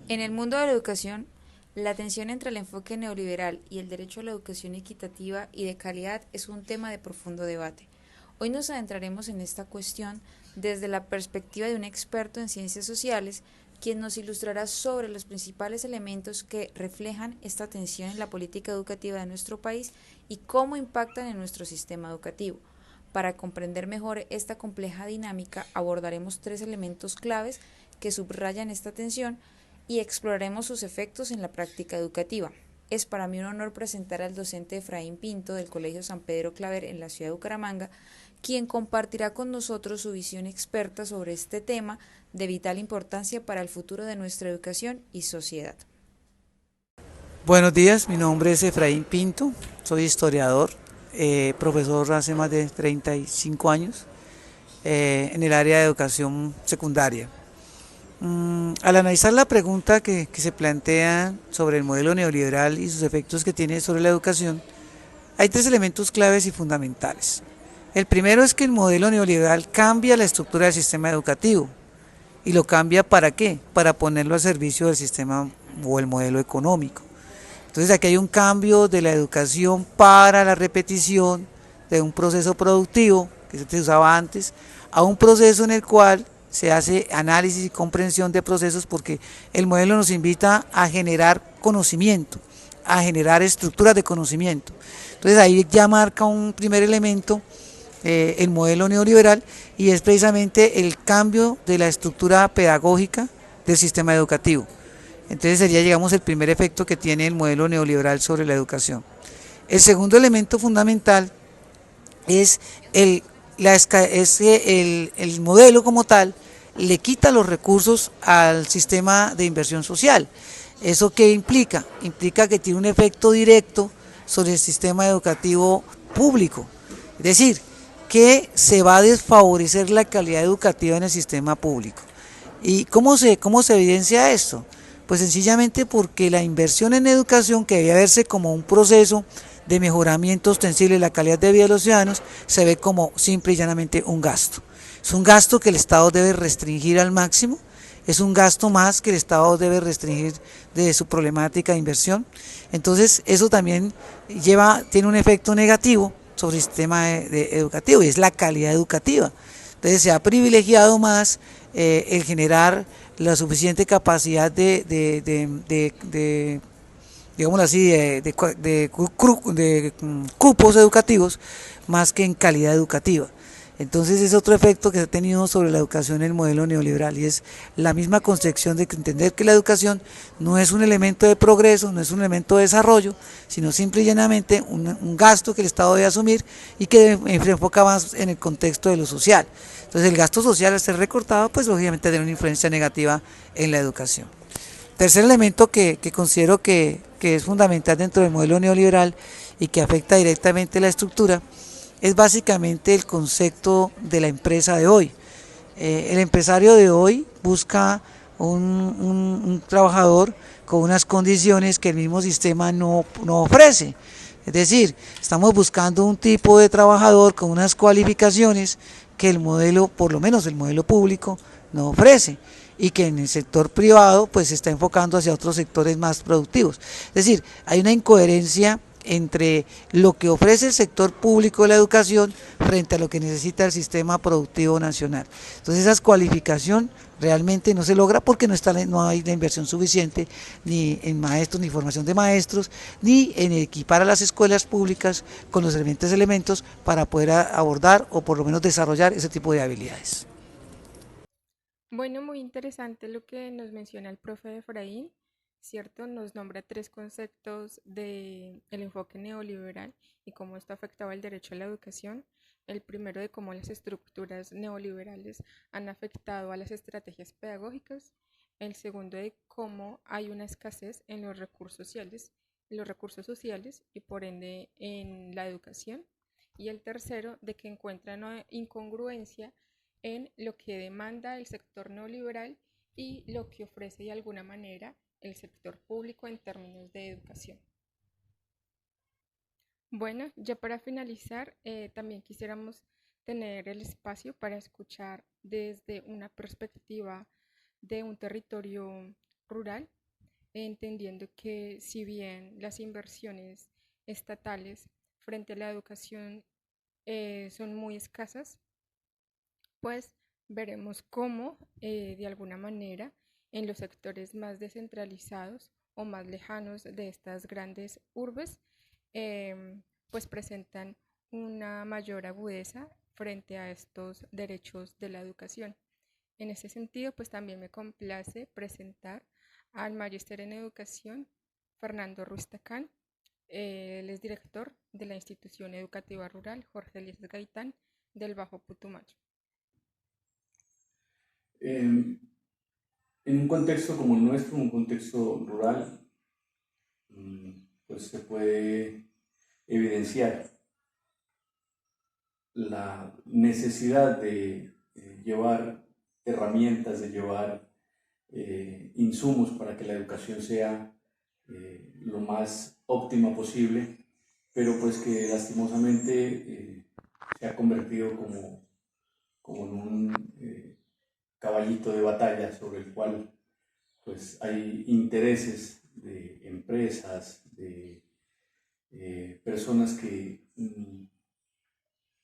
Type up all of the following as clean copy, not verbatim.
En el mundo de la educación, la tensión entre el enfoque neoliberal y el derecho a la educación equitativa y de calidad es un tema de profundo debate. Hoy nos adentraremos en esta cuestión desde la perspectiva de un experto en ciencias sociales, quien nos ilustrará sobre los principales elementos que reflejan esta tensión en la política educativa de nuestro país y cómo impactan en nuestro sistema educativo. Para comprender mejor esta compleja dinámica, abordaremos tres elementos claves que subrayan esta tensión y exploraremos sus efectos en la práctica educativa. Es para mí un honor presentar al docente Efraín Pinto del Colegio San Pedro Claver en la ciudad de Bucaramanga, quien compartirá con nosotros su visión experta sobre este tema de vital importancia para el futuro de nuestra educación y sociedad. Buenos días, mi nombre es Efraín Pinto, soy historiador, profesor hace más de 35 años en el área de educación secundaria. Al analizar la pregunta que se plantea sobre el modelo neoliberal y sus efectos que tiene sobre la educación, hay tres elementos claves y fundamentales. El primero es que el modelo neoliberal cambia la estructura del sistema educativo. ¿Y lo cambia para qué? Para ponerlo al servicio del sistema o el modelo económico. Entonces aquí hay un cambio de la educación para la repetición de un proceso productivo que se usaba antes a un proceso en el cual se hace análisis y comprensión de procesos, porque el modelo nos invita a generar conocimiento, a generar estructuras de conocimiento. Entonces ahí ya marca un primer elemento el modelo neoliberal, y es precisamente el cambio de la estructura pedagógica del sistema educativo. Entonces sería, digamos, el primer efecto que tiene el modelo neoliberal sobre la educación. El segundo elemento fundamental es el modelo como tal le quita los recursos al sistema de inversión social. ¿Eso qué implica? Implica que tiene un efecto directo sobre el sistema educativo público. Es decir, que se va a desfavorecer la calidad educativa en el sistema público. ¿Y cómo se evidencia esto? Pues sencillamente porque la inversión en educación, que debía verse como un proceso de mejoramiento ostensible de la calidad de vida de los ciudadanos, se ve como simple y llanamente un gasto. Es un gasto que el Estado debe restringir al máximo, es un gasto más que el Estado debe restringir de su problemática de inversión. Entonces eso también tiene un efecto negativo sobre el sistema educativo, y es la calidad educativa. Entonces se ha privilegiado más el generar la suficiente capacidad digámoslo así, de cupos educativos, más que en calidad educativa. Entonces es otro efecto que se ha tenido sobre la educación en el modelo neoliberal, y es la misma concepción de entender que la educación no es un elemento de progreso, no es un elemento de desarrollo, sino simple y llanamente un gasto que el Estado debe asumir, y que se enfoca más en el contexto de lo social. Entonces el gasto social, al ser recortado, pues lógicamente tiene una influencia negativa en la educación. Tercer elemento que considero que es fundamental dentro del modelo neoliberal y que afecta directamente la estructura es básicamente el concepto de la empresa de hoy. El empresario de hoy busca un trabajador con unas condiciones que el mismo sistema no ofrece. Es decir, estamos buscando un tipo de trabajador con unas cualificaciones que el modelo, por lo menos el modelo público, no ofrece, y que en el sector privado pues se está enfocando hacia otros sectores más productivos. Es decir, hay una incoherencia entre lo que ofrece el sector público de la educación frente a lo que necesita el sistema productivo nacional. Entonces esa cualificación realmente no se logra porque no hay la inversión suficiente ni en maestros, ni formación de maestros, ni en equipar a las escuelas públicas con los diferentes elementos para poder abordar o por lo menos desarrollar ese tipo de habilidades. Bueno, muy interesante lo que nos menciona el profe Efraín, ¿cierto? Nos nombra tres conceptos del enfoque neoliberal y cómo esto afectaba el derecho a la educación. El primero de cómo las estructuras neoliberales han afectado a las estrategias pedagógicas. El segundo de cómo hay una escasez en los recursos sociales y por ende en la educación. Y el tercero de que encuentran una incongruencia en lo que demanda el sector neoliberal y lo que ofrece de alguna manera el sector público en términos de educación. Bueno, ya para finalizar, también quisiéramos tener el espacio para escuchar desde una perspectiva de un territorio rural, entendiendo que si bien las inversiones estatales frente a la educación son muy escasas, pues veremos cómo de alguna manera en los sectores más descentralizados o más lejanos de estas grandes urbes, pues presentan una mayor agudeza frente a estos derechos de la educación. En ese sentido, pues también me complace presentar al Magíster en Educación, Fernando Ruiz Tacán. Él es director de la institución educativa rural Jorge Elías Gaitán del Bajo Putumayo. En un contexto como el nuestro, un contexto rural, pues se puede evidenciar la necesidad de llevar herramientas, de llevar insumos para que la educación sea lo más óptima posible, pero pues que lastimosamente se ha convertido como en un caballito de batalla sobre el cual pues hay intereses de empresas, de personas que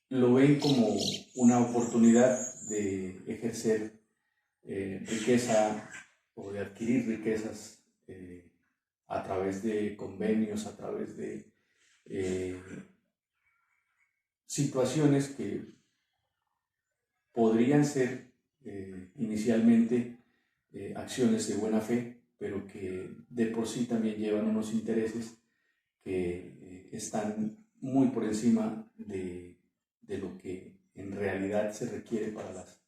lo ven como una oportunidad de ejercer riqueza o de adquirir riquezas a través de convenios, a través de situaciones que podrían ser inicialmente acciones de buena fe, pero que de por sí también llevan unos intereses que están muy por encima de lo que en realidad se requiere para las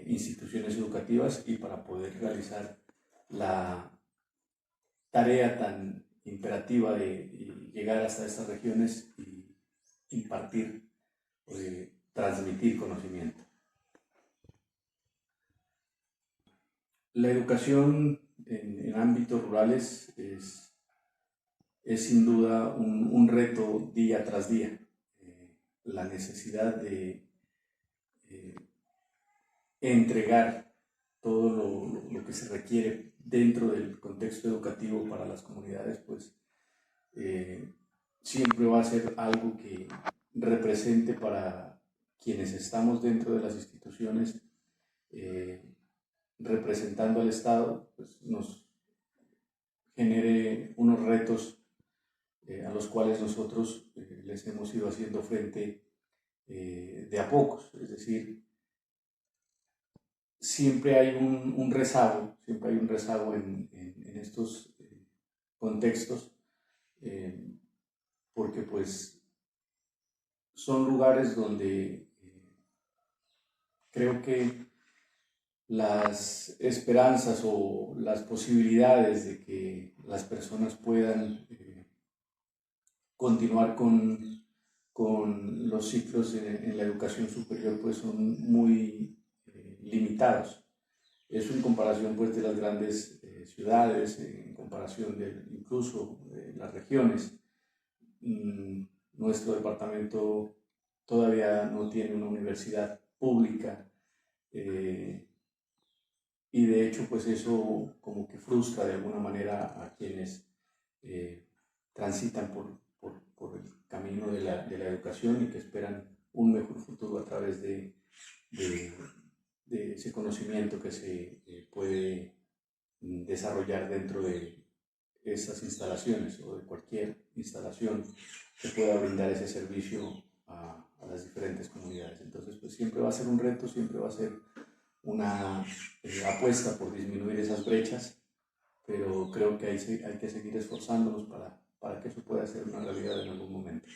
instituciones educativas y para poder realizar la tarea tan imperativa de llegar hasta estas regiones y impartir, transmitir conocimiento. La educación en ámbitos rurales es sin duda un reto día tras día. La necesidad de entregar todo lo que se requiere dentro del contexto educativo para las comunidades, pues siempre va a ser algo que represente para quienes estamos dentro de las instituciones, representando al Estado, pues nos genere unos retos a los cuales nosotros les hemos ido haciendo frente de a pocos. Es decir, siempre hay un rezago, en estos contextos, porque pues son lugares donde creo que las esperanzas o las posibilidades de que las personas puedan continuar con los ciclos en la educación superior pues son muy limitados. Eso en comparación pues de las grandes ciudades, en comparación incluso de las regiones. Nuestro departamento todavía no tiene una universidad pública y de hecho pues eso como que frustra de alguna manera a quienes transitan por el camino de la educación y que esperan un mejor futuro a través de ese conocimiento que se puede desarrollar dentro de esas instalaciones o de cualquier instalación que pueda brindar ese servicio a las diferentes comunidades. Entonces, pues siempre va a ser un reto, siempre va a ser una apuesta por disminuir esas brechas, pero creo que hay que seguir esforzándonos para que eso pueda ser una realidad en algún momento.